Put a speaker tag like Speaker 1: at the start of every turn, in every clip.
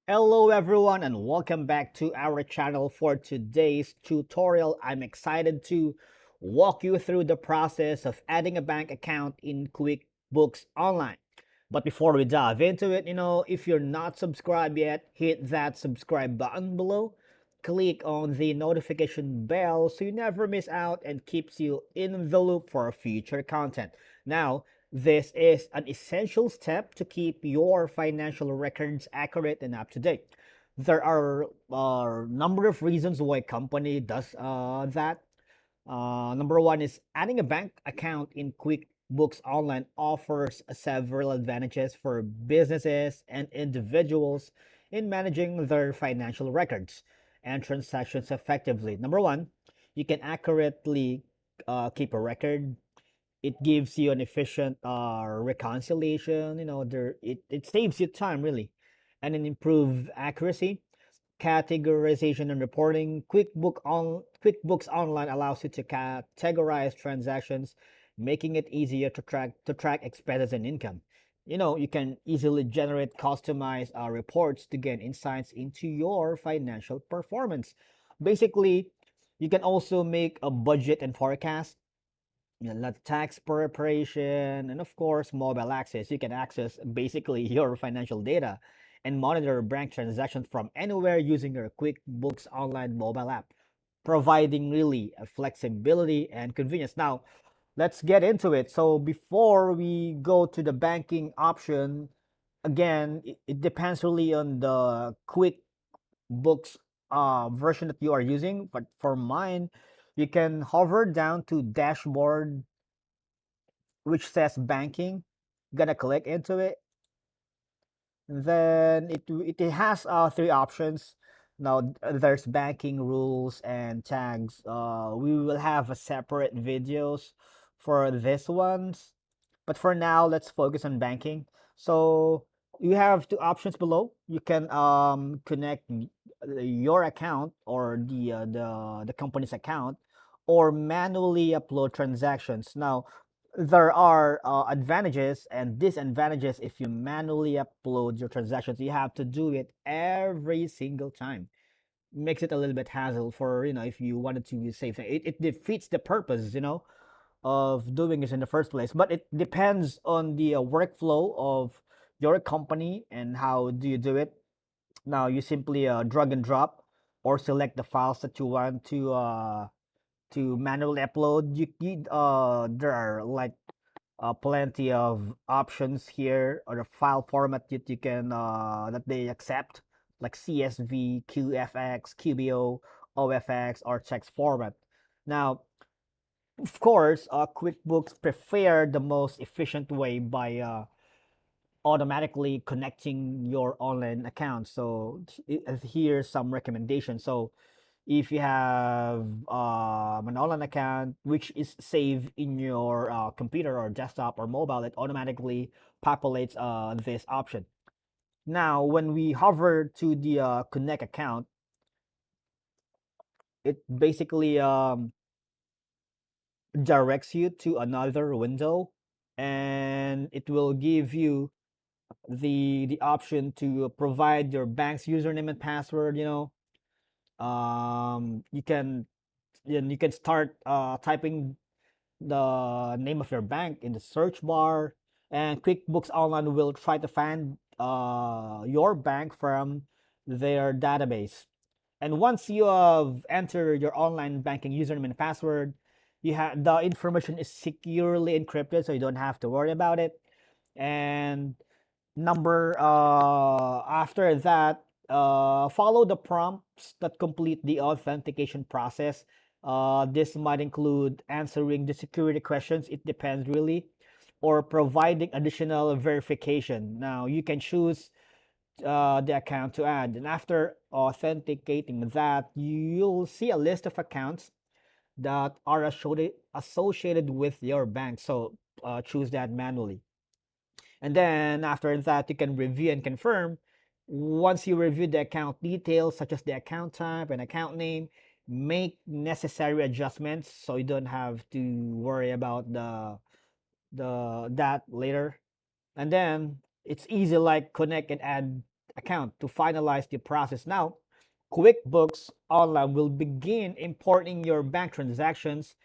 Speaker 1: Hello everyone and welcome back to our channel. For today's tutorial, I'm excited to walk you through the process of adding a bank account in QuickBooks Online. But before we dive into it, if you're not subscribed yet, hit that subscribe button below. Click on the notification bell so you never miss out and keeps you in the loop for future content. Now, this is an essential step to keep your financial records accurate and up to date. There are a number of reasons why a company does that. Number one is adding a bank account in QuickBooks Online offers several advantages for businesses and individuals in managing their financial records and transactions effectively. Number one, you can accurately keep a record. It gives you an efficient reconciliation. It saves you time really, and an improved accuracy, categorization and reporting. QuickBooks Online allows you to categorize transactions, making it easier to track expenses and income. You can easily generate customized reports to gain insights into your financial performance. Basically, you can also make a budget and forecast, like tax preparation, and of course, mobile access. You can access basically your financial data and monitor bank transactions from anywhere using your QuickBooks Online mobile app, providing really a flexibility and convenience. Now, let's get into it. So, before we go to the banking option, again, it depends really on the QuickBooks version that you are using. But for mine, you can hover down to dashboard, which says banking. Gonna click into it. Then it has three options. Now there's banking rules and tags. We will have a separate videos for this ones, but for now let's focus on banking. So you have two options below. You can connect your account or the company's account, or manually upload transactions. Now there are advantages and disadvantages if you manually upload your transactions. You have to do it every single time. Makes it a little bit hassle for, if you wanted to save it defeats the purpose, of doing this in the first place. But it depends on the workflow of your company and how do you do it. Now you simply drag and drop or select the files that you want to manually upload. There are like plenty of options here, or the file format that you can that they accept, like CSV, QFX, QBO, OFX, or text format. Now, of course, QuickBooks prefer the most efficient way by automatically connecting your online account. So here's some recommendations. So if you have an online account which is saved in your computer or desktop or mobile, it automatically populates this option. Now, when we hover to the connect account, it basically directs you to another window, and it will give you the option to provide your bank's username and password. You can start typing the name of your bank in the search bar, and QuickBooks Online will try to find your bank from their database. And once you have entered your online banking username and password, you have the information is securely encrypted, so you don't have to worry about it. And number after that, follow the prompts that complete the authentication process. This might include answering the security questions, it depends really, or providing additional verification. Now you can choose the account to add, and after authenticating that, you'll see a list of accounts that are associated with your bank. So choose that manually. And then after that, you can review and confirm. Once you review the account details, such as the account type and account name, make necessary adjustments so you don't have to worry about the that later. And then it's easy, like connect and add account to finalize the process. Now, QuickBooks Online will begin importing your bank transactions.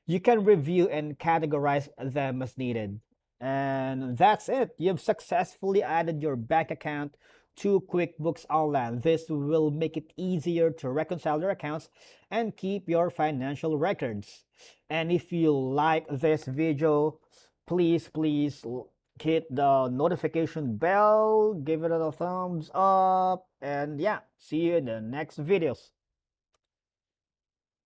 Speaker 1: You can review and categorize them as needed. And that's it. You've successfully added your bank account to QuickBooks Online. This will make it easier to reconcile your accounts and keep your financial records. And if you like this video, please hit the notification bell, give it a thumbs up, and yeah, see you in the next videos.